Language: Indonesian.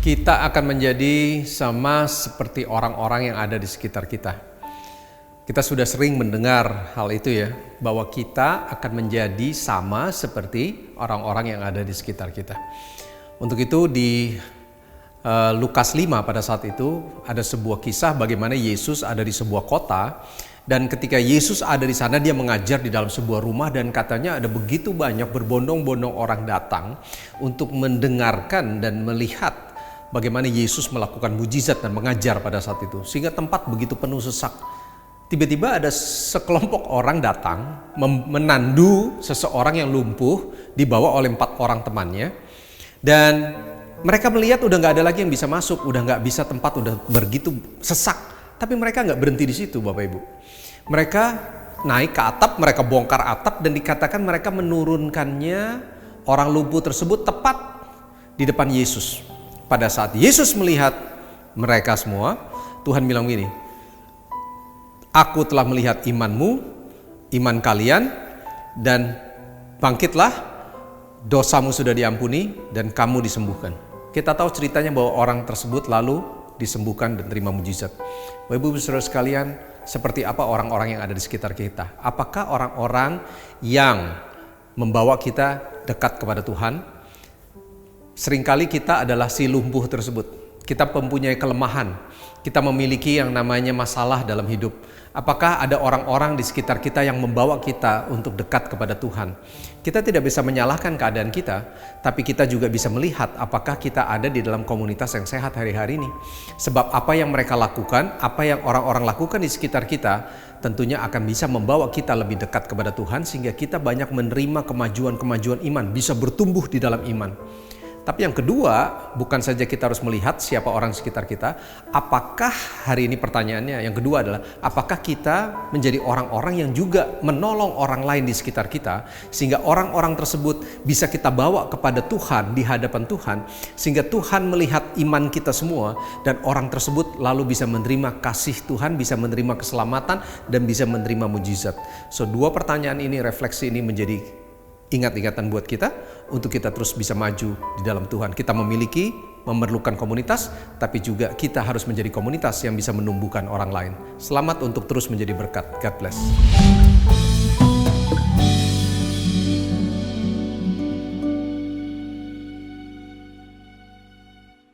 kita akan menjadi sama seperti orang-orang yang ada di sekitar kita. Kita sudah sering mendengar hal itu ya, bahwa kita akan menjadi sama seperti orang-orang yang ada di sekitar kita. Untuk itu di Lukas 5 pada saat itu ada sebuah kisah bagaimana Yesus ada di sebuah kota, dan ketika Yesus ada di sana dia mengajar di dalam sebuah rumah, dan katanya ada begitu banyak berbondong-bondong orang datang untuk mendengarkan dan melihat bagaimana Yesus melakukan mujizat dan mengajar pada saat itu, sehingga tempat begitu penuh sesak. Tiba-tiba ada sekelompok orang datang menandu seseorang yang lumpuh dibawa oleh 4 orang temannya, dan mereka melihat udah nggak ada lagi yang bisa masuk, udah nggak bisa, tempat udah begitu sesak. Tapi mereka nggak berhenti di situ, Bapak Ibu. Mereka naik ke atap, mereka bongkar atap, dan dikatakan mereka menurunkannya orang lumpuh tersebut tepat di depan Yesus. Pada saat Yesus melihat mereka semua, Tuhan bilang gini, "Aku telah melihat imanmu, iman kalian, dan bangkitlah, dosamu sudah diampuni, dan kamu disembuhkan." Kita tahu ceritanya bahwa orang tersebut lalu disembuhkan dan terima mujizat. Bapak Ibu Saudara sekalian, seperti apa orang-orang yang ada di sekitar kita? Apakah orang-orang yang membawa kita dekat kepada Tuhan? Seringkali kita adalah si lumpuh tersebut. Kita mempunyai kelemahan. Kita memiliki yang namanya masalah dalam hidup. Apakah ada orang-orang di sekitar kita yang membawa kita untuk dekat kepada Tuhan? Kita tidak bisa menyalahkan keadaan kita, tapi kita juga bisa melihat apakah kita ada di dalam komunitas yang sehat hari-hari ini. Sebab apa yang mereka lakukan, apa yang orang-orang lakukan di sekitar kita, tentunya akan bisa membawa kita lebih dekat kepada Tuhan, sehingga kita banyak menerima kemajuan-kemajuan iman, bisa bertumbuh di dalam iman. Tapi yang kedua, bukan saja kita harus melihat siapa orang sekitar kita, apakah hari ini pertanyaannya, yang kedua adalah apakah kita menjadi orang-orang yang juga menolong orang lain di sekitar kita, sehingga orang-orang tersebut bisa kita bawa kepada Tuhan di hadapan Tuhan, sehingga Tuhan melihat iman kita semua, dan orang tersebut lalu bisa menerima kasih Tuhan, bisa menerima keselamatan, dan bisa menerima mujizat. So, 2 pertanyaan ini, refleksi ini menjadi ingat-ingatan buat kita untuk kita terus bisa maju di dalam Tuhan. Kita memerlukan komunitas, tapi juga kita harus menjadi komunitas yang bisa menumbuhkan orang lain. Selamat untuk terus menjadi berkat. God bless.